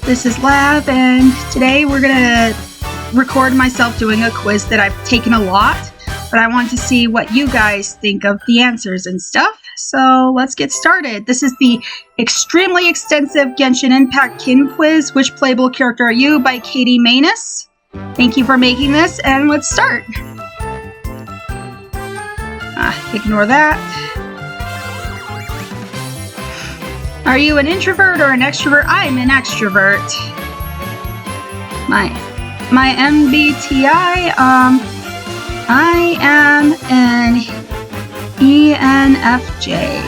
This is Lab, and today we're gonna record myself doing a quiz that I've taken a lot, but I want to see what you guys think of the answers and stuff. So let's get started. This is the extremely extensive Genshin Impact Kin quiz. Which playable character are you? By Katie Manus. Thank you for making this, and let's start. Ignore that. Are you an introvert or an extrovert? I'm an extrovert. My MBTI, I am an ENFJ.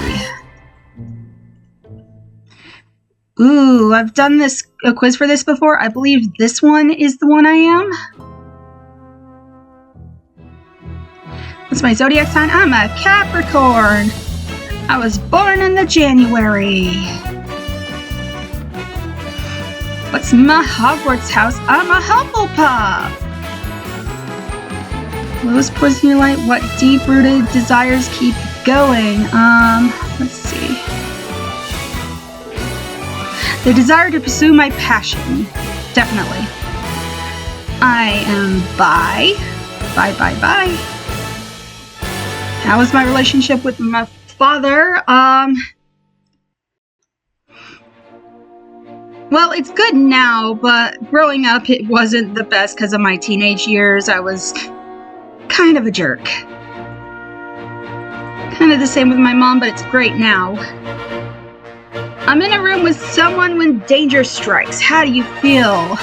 Ooh, I've done a quiz for this before. I believe this one is the one I am. What's my zodiac sign? I'm a Capricorn. I was born in the January. What's my Hogwarts house? I'm a Hufflepuff. Lowest poison in your light? What deep-rooted desires keep going? Let's see. The desire to pursue my passion. Definitely. I am bi. Bye. How is my relationship with my father? Well, it's good now, but growing up it wasn't the best because of my teenage years. I was kind of a jerk. Kind of the same with my mom, but it's great now. I'm in a room with someone when danger strikes. How do you feel?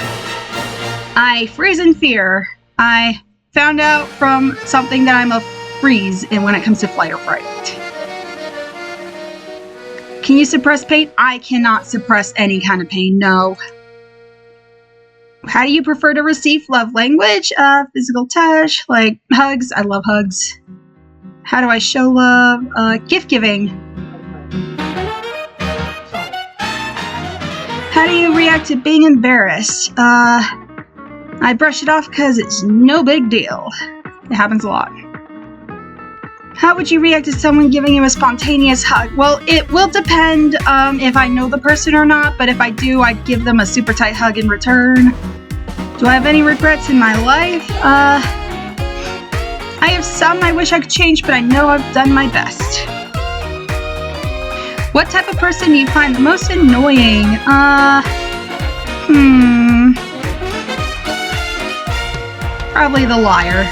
I freeze in fear. I found out from something that I'm a freeze when it comes to flight or fright. Can you suppress pain? I cannot suppress any kind of pain, no. How do you prefer to receive love language? Physical touch, like hugs. I love hugs. How do I show love? Gift giving. How do you react to being embarrassed? I brush it off because it's no big deal. It happens a lot. How would you react to someone giving you a spontaneous hug? Well, it will depend if I know the person or not, but if I do, I'd give them a super tight hug in return. Do I have any regrets in my life? I have some I wish I could change, but I know I've done my best. What type of person do you find the most annoying? Probably the liar.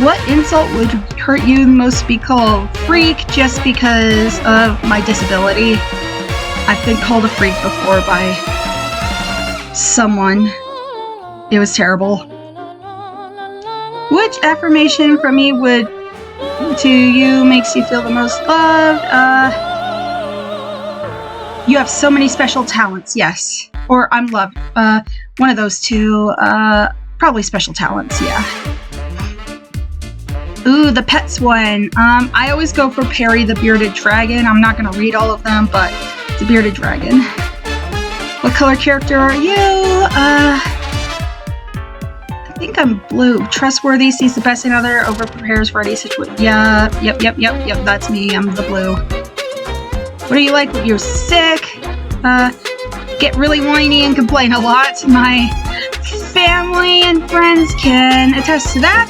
What insult would hurt you the most to be called? Freak, just because of my disability. I've been called a freak before by someone. It was terrible. Which affirmation from me to you makes you feel the most loved? You have so many special talents, yes. Or I'm loved. One of those two. Probably special talents, yeah. Ooh, the pets one. I always go for Perry the Bearded Dragon. I'm not going to read all of them, but it's a bearded dragon. What color character are you? I think I'm blue. Trustworthy, sees the best in other, over-prepares for any situation. Yeah, yep, that's me. I'm the blue. What do you like when you're sick? Get really whiny and complain a lot. My family and friends can attest to that.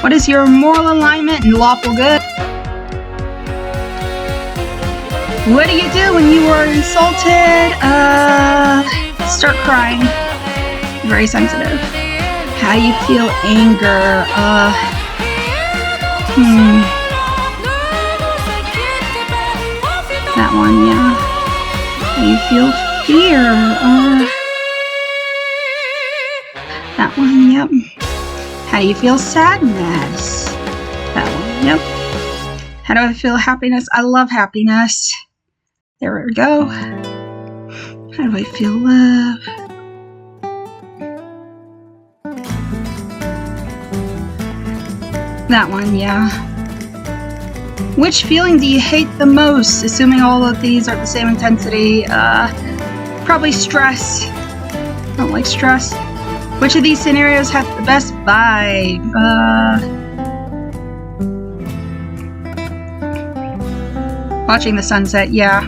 What is your moral alignment and lawful good? What do you do when you are insulted? Start crying. Very sensitive. How do you feel anger? That one, yeah. How do you feel fear? That one, yep. How do you feel sadness? That one, yep. How do I feel happiness? I love happiness. There we go. How do I feel love? That one, yeah. Which feeling do you hate the most? Assuming all of these are the same intensity. Probably stress. Don't like stress. Which of these scenarios has the best vibe? Watching the sunset, yeah.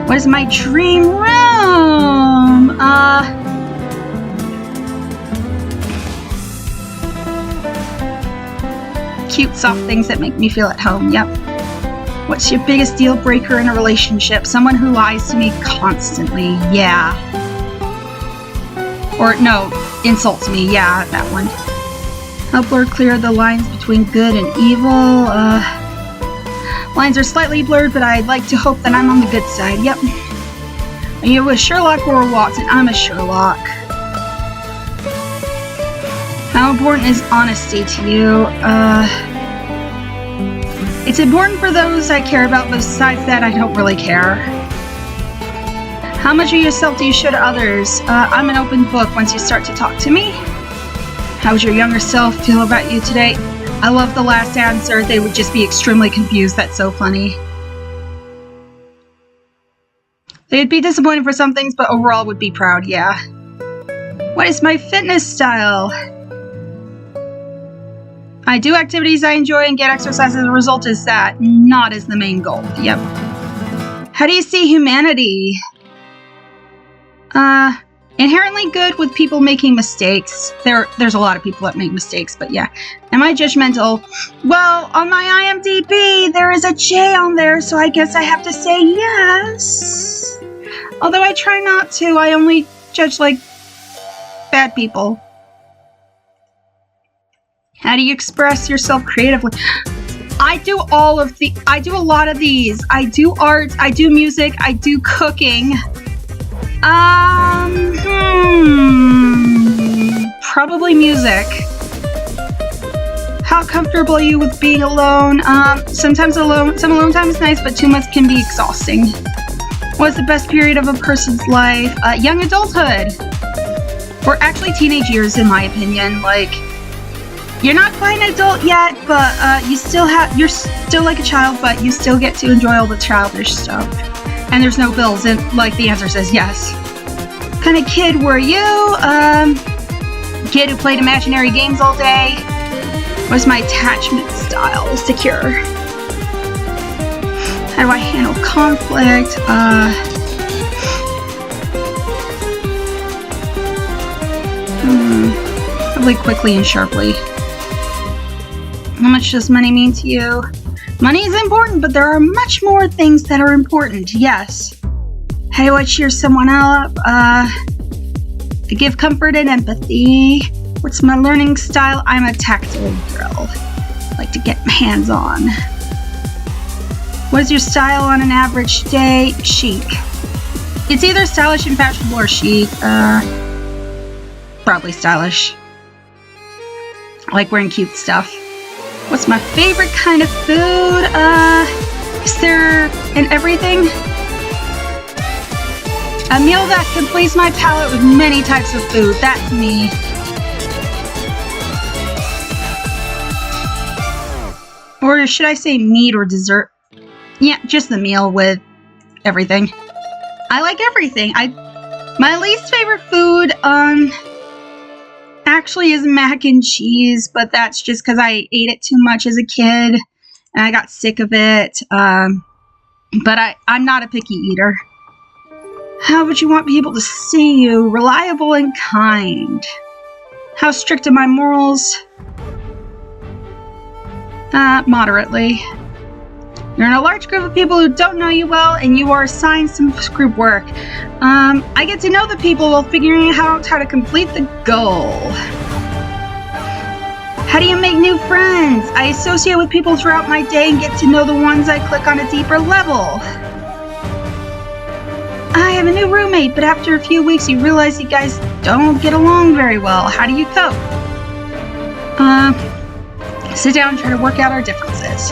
What is my dream room? Cute, soft things that make me feel at home. Yep. What's your biggest deal breaker in a relationship? Someone who lies to me constantly. Yeah. Or no, insults me. Yeah, that one. Help blur clear the lines between good and evil. Lines are slightly blurred, but I'd like to hope that I'm on the good side. Yep. Are you a Sherlock or a Watson? I'm a Sherlock. How important is honesty to you? It's important for those I care about, but besides that, I don't really care. How much of yourself do you show to others? I'm an open book once you start to talk to me. How would your younger self feel about you today? I love the last answer. They would just be extremely confused. That's so funny. They'd be disappointed for some things, but overall would be proud, yeah. What is my fitness style? I do activities I enjoy and get exercise as a result is that, not as the main goal. Yep. How do you see humanity? Inherently good with people making mistakes. There's a lot of people that make mistakes, but yeah. Am I judgmental? Well, on my IMDb, there is a J on there, so I guess I have to say yes. Although I try not to, I only judge, like, bad people. How do you express yourself creatively? I do a lot of these. I do art, I do music, I do cooking. Probably music. How comfortable are you with being alone? Sometimes some alone time is nice, but too much can be exhausting. What's the best period of a person's life? Young adulthood. Or actually teenage years, in my opinion. Like, you're not quite an adult yet, but you're still like a child, but you still get to enjoy all the childish stuff. And there's no bills, and like the answer says yes. What kind of kid were you? Kid who played imaginary games all day. What's my attachment style? Secure. How do I handle conflict? Probably quickly and sharply. How much does money mean to you? Money is important, but there are much more things that are important, yes. How do I cheer someone up? I give comfort and empathy. What's my learning style? I'm a tactile girl. I like to get hands-on. What is your style on an average day? Chic. It's either stylish and fashionable or chic. Probably stylish. I like wearing cute stuff. What's my favorite kind of food? Is there an everything? A meal that can please my palate with many types of food. That's me. Or should I say meat or dessert? Yeah, just the meal with everything. I like everything. My least favorite food, actually is mac and cheese, but that's just because I ate it too much as a kid and I got sick of it. But I'm not a picky eater. How would you want people to see you? Reliable and kind. How strict are my morals? Moderately. You're in a large group of people who don't know you well, and you are assigned some group work. I get to know the people while figuring out how to complete the goal. How do you make new friends? I associate with people throughout my day and get to know the ones I click on a deeper level. I have a new roommate, but after a few weeks you realize you guys don't get along very well. How do you cope? Sit down and try to work out our differences.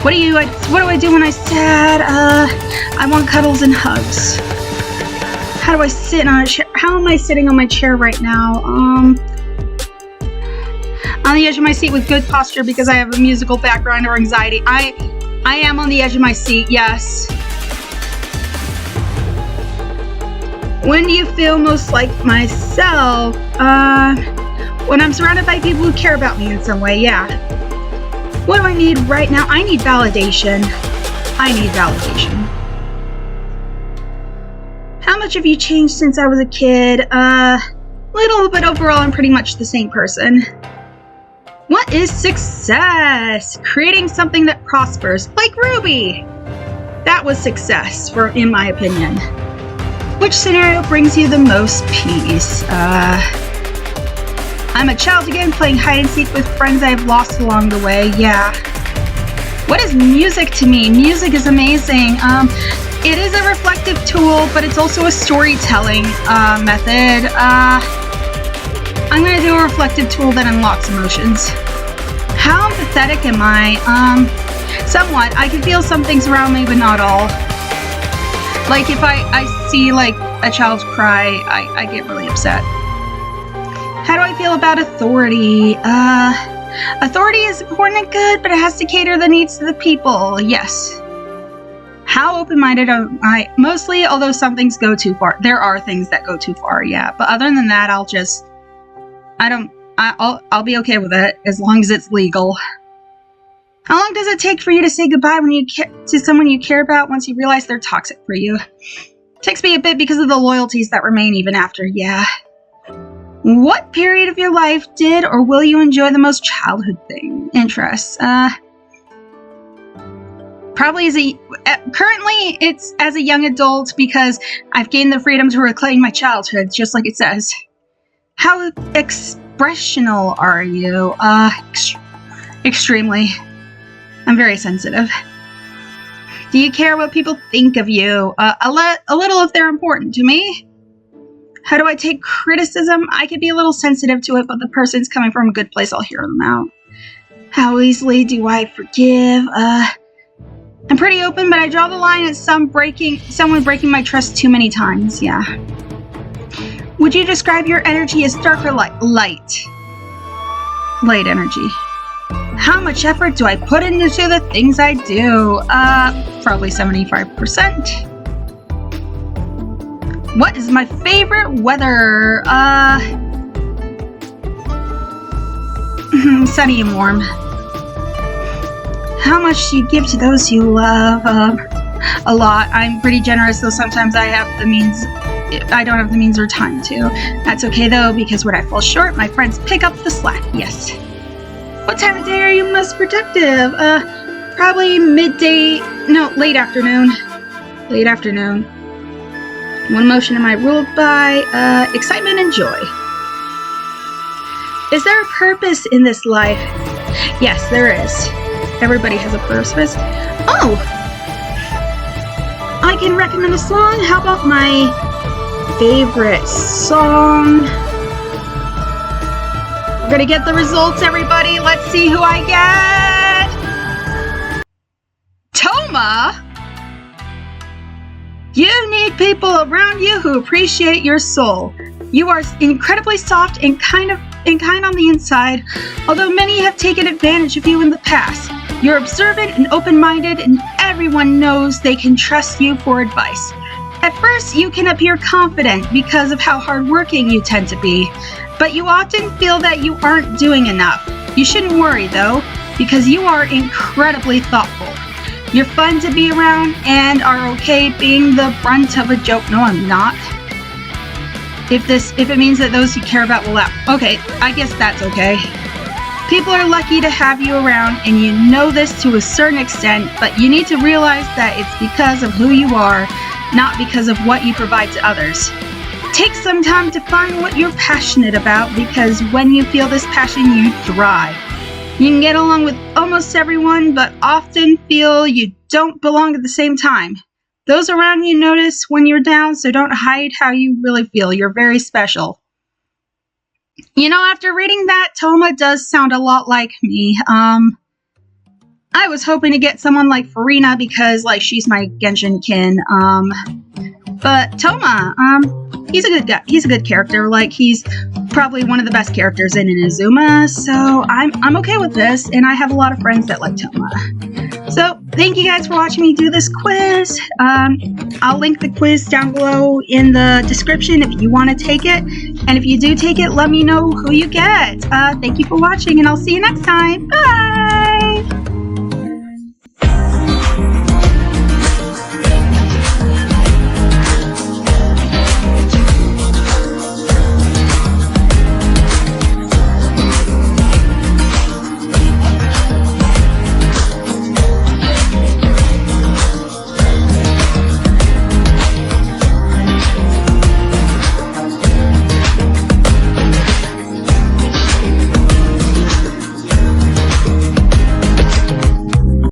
What do I do when I'm sad? I want cuddles and hugs. How do I sit on a chair? How am I sitting on my chair right now? On the edge of my seat with good posture because I have a musical background or anxiety. I am on the edge of my seat, yes. When do you feel most like myself? When I'm surrounded by people who care about me in some way, yeah. What do I need right now? I need validation. How much have you changed since I was a kid? Little, but overall I'm pretty much the same person. What is success? Creating something that prospers, like Ruby. That was success, in my opinion. Which scenario brings you the most peace? I'm a child again, playing hide and seek with friends I have lost along the way. Yeah. What is music to me? Music is amazing. It is a reflective tool, but it's also a storytelling method. I'm gonna do a reflective tool that unlocks emotions. How empathetic am I? Somewhat. I can feel some things around me, but not all. Like if I see like a child cry, I get really upset. How do I feel about authority? Authority is important and good, but it has to cater the needs of the people. Yes. How open-minded am I? Mostly, although some things go too far. There are things that go too far, yeah. But other than that, I'll be okay with it as long as it's legal. How long does it take for you to say goodbye to someone you care about once you realize they're toxic for you? It takes me a bit because of the loyalties that remain even after, yeah. What period of your life did or will you enjoy the most childhood interests? Probably currently it's as a young adult because I've gained the freedom to reclaim my childhood, just like it says. How expressional are you? Extremely. I'm very sensitive. Do you care what people think of you? A little if they're important to me. How do I take criticism? I could be a little sensitive to it, but the person's coming from a good place, I'll hear them out. How easily do I forgive? I'm pretty open, but I draw the line at someone breaking my trust too many times, yeah. Would you describe your energy as dark or light? Light. Light energy. How much effort do I put into the things I do? Probably 75%. What is my favorite weather? Sunny and warm. How much do you give to those you love? A lot. I'm pretty generous, though sometimes I don't have the means or time to. That's okay though, because when I fall short, my friends pick up the slack. Yes. What time of day are you most productive? Probably midday. No, late afternoon. Late afternoon. What emotion am I ruled by? Excitement and joy. Is there a purpose in this life? Yes, there is. Everybody has a purpose. Oh! I can recommend a song. How about my favorite song? We're gonna get the results, everybody. Let's see who I get. Toma! You need people around you who appreciate your soul. You are incredibly soft and kind on the inside, although many have taken advantage of you in the past. You're observant and open-minded, and everyone knows they can trust you for advice. At first, you can appear confident because of how hardworking you tend to be, but you often feel that you aren't doing enough. You shouldn't worry, though, because you are incredibly thoughtful. You're fun to be around and are okay being the brunt of a joke. No, I'm not. If it means that those you care about will laugh. Okay, I guess that's okay. People are lucky to have you around, and you know this to a certain extent, but you need to realize that it's because of who you are, not because of what you provide to others. Take some time to find what you're passionate about, because when you feel this passion, you thrive. You can get along with almost everyone, but often feel you don't belong at the same time. Those around you notice when you're down, so don't hide how you really feel. You're very special. You know, after reading that, Toma does sound a lot like me. I was hoping to get someone like Farina because, like, she's my Genshin kin. But Toma, he's a good guy. He's a good character. Like, he's probably one of the best characters in Inazuma. So I'm okay with this, and I have a lot of friends that like Toma. So thank you guys for watching me do this quiz. I'll link the quiz down below in the description if you want to take it. And if you do take it, let me know who you get. Thank you for watching, and I'll see you next time. Bye!